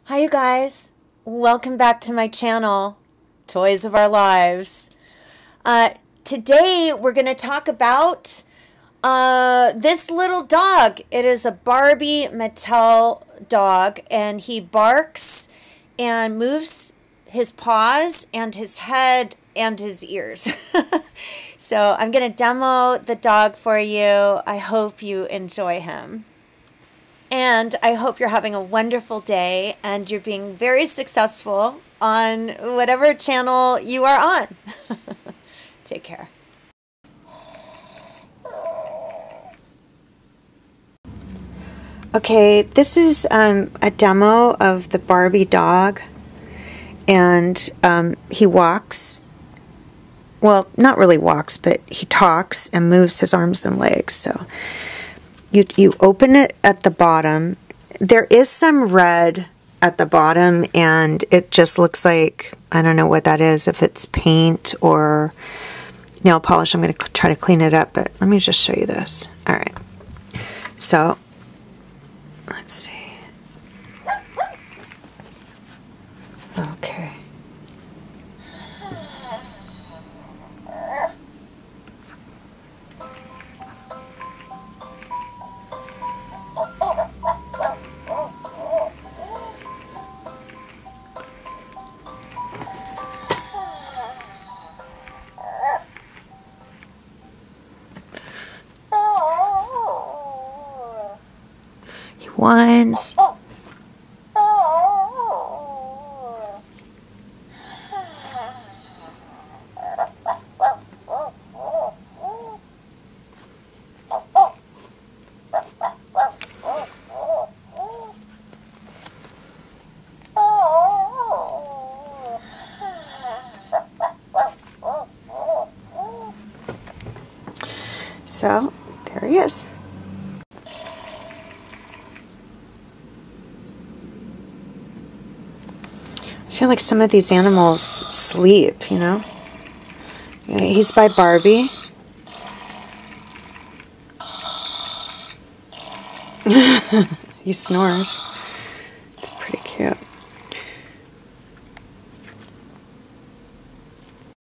Hi you guys, welcome back to my channel, Toys of Our Lives. Today we're going to talk about this little dog. It is a Barbie Mattel dog, and he barks and moves his paws and his head and his ears. So I'm going to demo the dog for you. I hope you enjoy him. And I hope you're having a wonderful day and you're being very successful on whatever channel you are on. Take care. Okay, this is a demo of the Barbie dog, and he walks. Well, not really walks, but he talks and moves his arms and legs. So you open it at the bottom. There is some red at the bottom, and it just looks like, I don't know what that is, if it's paint or nail polish. I'm going to try to clean it up, but let me just show you this. All right. So, let's see. Okay. He whines. So, there he is. I feel like some of these animals sleep, you know? He's by Barbie. He snores. It's pretty cute.